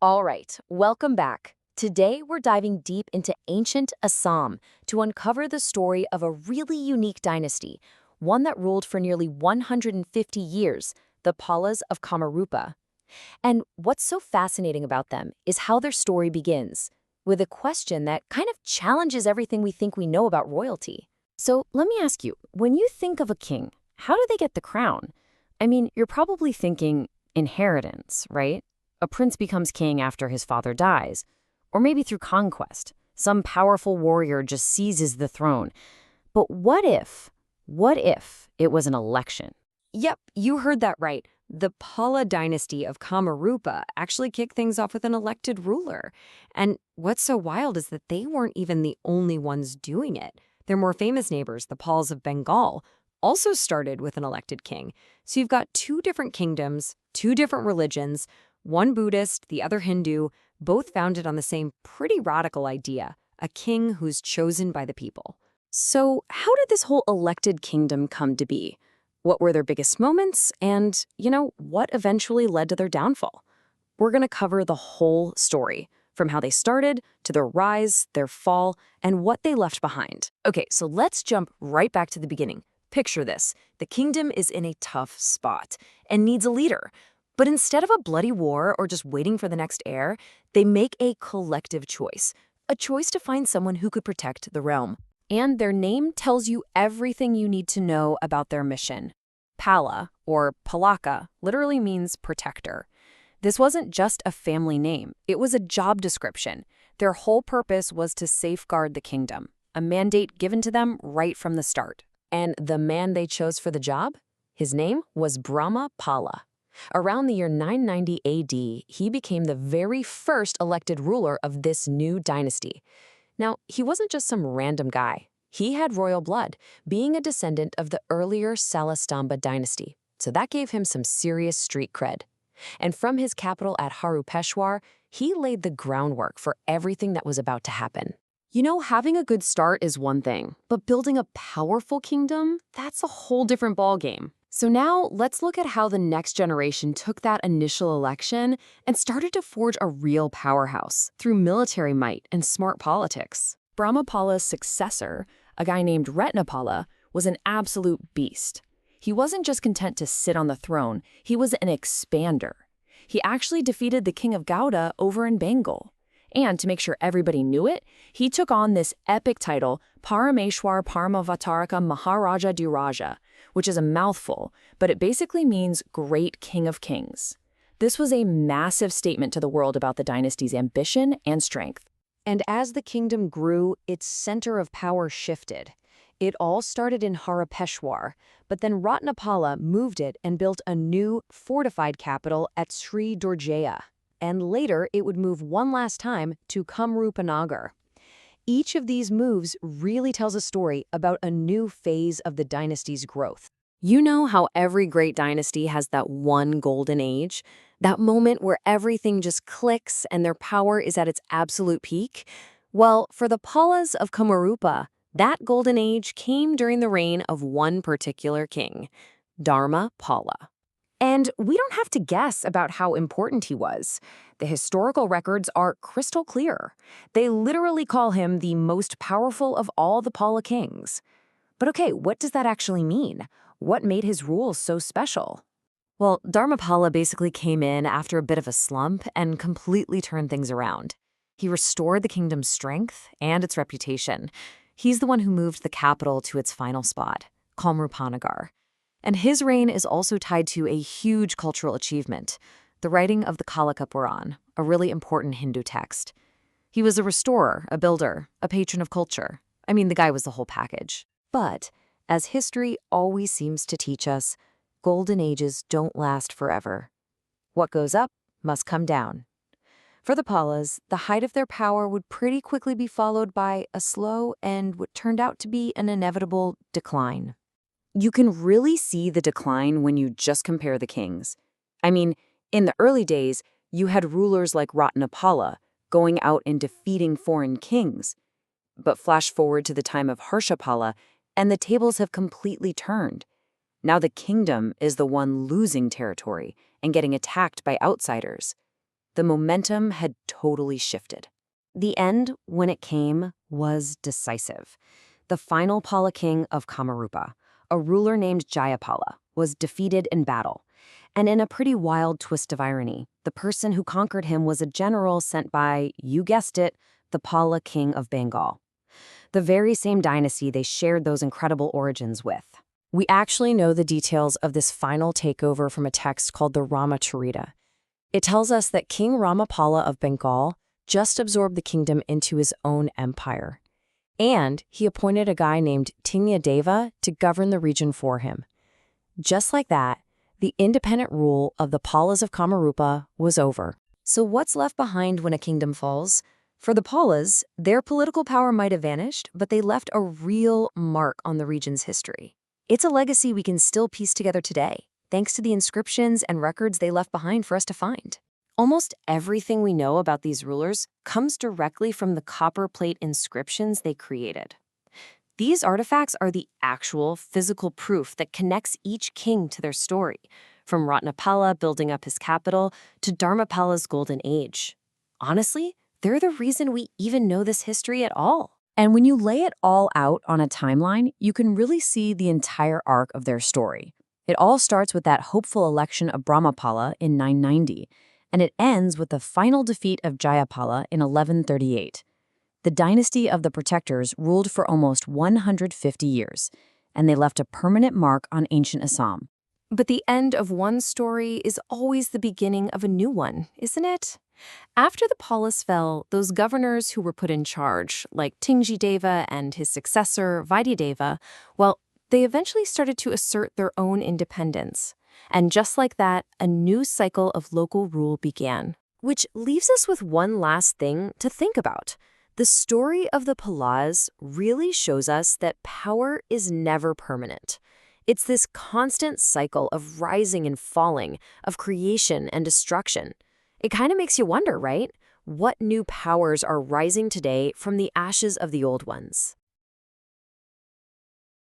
All right, welcome back. Today, we're diving deep into ancient Assam to uncover the story of a really unique dynasty, one that ruled for nearly 150 years, the Palas of Kamarupa. And what's so fascinating about them is how their story begins, with a question that kind of challenges everything we think we know about royalty. So let me ask you, when you think of a king, how do they get the crown? I mean, you're probably thinking inheritance, right? A prince becomes king after his father dies. Or maybe through conquest. Some powerful warrior just seizes the throne. But what if it was an election? Yep, you heard that right. The Pala Dynasty of Kamarupa actually kicked things off with an elected ruler. And what's so wild is that they weren't even the only ones doing it. Their more famous neighbors, the Palas of Bengal, also started with an elected king. So you've got two different kingdoms, two different religions, one Buddhist, the other Hindu, both founded on the same pretty radical idea, a king who's chosen by the people. So, how did this whole elected kingdom come to be? What were their biggest moments? And, what eventually led to their downfall? We're going to cover the whole story, from how they started to their rise, their fall, and what they left behind. Okay, so let's jump right back to the beginning. Picture this. The kingdom is in a tough spot and needs a leader. But instead of a bloody war or just waiting for the next heir, they make a collective choice. A choice to find someone who could protect the realm. And their name tells you everything you need to know about their mission. Pala, or Palaka, literally means protector. This wasn't just a family name, it was a job description. Their whole purpose was to safeguard the kingdom, a mandate given to them right from the start. And the man they chose for the job? His name was Brahmapala. Around the year 990 AD, he became the very first elected ruler of this new dynasty. Now, he wasn't just some random guy. He had royal blood, being a descendant of the earlier Salasthambha dynasty, so that gave him some serious street cred. And from his capital at Harupeshwar, he laid the groundwork for everything that was about to happen. Having a good start is one thing, but building a powerful kingdom, that's a whole different ballgame. So now let's look at how the next generation took that initial election and started to forge a real powerhouse through military might and smart politics. Brahmapala's successor, a guy named Ratnapala, was an absolute beast. He wasn't just content to sit on the throne, he was an expander. He actually defeated the king of Gauda over in Bengal. And to make sure everybody knew it, he took on this epic title, Parameshwar Parmavataraka Maharaja Dhiraja, which is a mouthful, but it basically means Great King of Kings. This was a massive statement to the world about the dynasty's ambition and strength. And as the kingdom grew, its center of power shifted. It all started in Harapeshwar, but then Ratnapala moved it and built a new, fortified capital at Sri Durjaya. And later, it would move one last time to Kamrupanagar. Each of these moves really tells a story about a new phase of the dynasty's growth. You know how every great dynasty has that one golden age? That moment where everything just clicks and their power is at its absolute peak? Well, for the Palas of Kamarupa, that golden age came during the reign of one particular king, Dharmapala. And we don't have to guess about how important he was. The historical records are crystal clear. They literally call him the most powerful of all the Pala kings. But okay, what does that actually mean? What made his rule so special? Well, Dharmapala basically came in after a bit of a slump and completely turned things around. He restored the kingdom's strength and its reputation. He's the one who moved the capital to its final spot, Kamrupanagar. And his reign is also tied to a huge cultural achievement, the writing of the Kalika Puran, a really important Hindu text. He was a restorer, a builder, a patron of culture. I mean, the guy was the whole package. But, as history always seems to teach us, golden ages don't last forever. What goes up must come down. For the Palas, the height of their power would pretty quickly be followed by a slow and what turned out to be an inevitable decline. You can really see the decline when you just compare the kings. I mean, in the early days, you had rulers like Ratnapala going out and defeating foreign kings. But flash forward to the time of Harshapala, and the tables have completely turned. Now the kingdom is the one losing territory and getting attacked by outsiders. The momentum had totally shifted. The end, when it came, was decisive. The final Pala king of Kamarupa, a ruler named Jayapala, was defeated in battle. And in a pretty wild twist of irony, the person who conquered him was a general sent by, you guessed it, the Pala king of Bengal. The very same dynasty they shared those incredible origins with. We actually know the details of this final takeover from a text called the Ramacharita. It tells us that King Brahmapala of Bengal just absorbed the kingdom into his own empire. And he appointed a guy named Tingya to govern the region for him. Just like that, the independent rule of the Palas of Kamarupa was over. So what's left behind when a kingdom falls? For the Palas, their political power might have vanished, but they left a real mark on the region's history. It's a legacy we can still piece together today, thanks to the inscriptions and records they left behind for us to find. Almost everything we know about these rulers comes directly from the copper plate inscriptions they created. These artifacts are the actual physical proof that connects each king to their story, from Ratnapala building up his capital to Dharmapala's golden age. Honestly, they're the reason we even know this history at all. And when you lay it all out on a timeline, you can really see the entire arc of their story. It all starts with that hopeful election of Brahmapala in 990, and it ends with the final defeat of Jayapala in 1138. The dynasty of the Protectors ruled for almost 150 years, and they left a permanent mark on ancient Assam. But the end of one story is always the beginning of a new one, isn't it? After the Palas fell, those governors who were put in charge, like Tingji and his successor, Vaidya, well, they eventually started to assert their own independence. And just like that, a new cycle of local rule began. Which leaves us with one last thing to think about. The story of the Palas really shows us that power is never permanent. It's this constant cycle of rising and falling, of creation and destruction. It kind of makes you wonder, right? What new powers are rising today from the ashes of the old ones?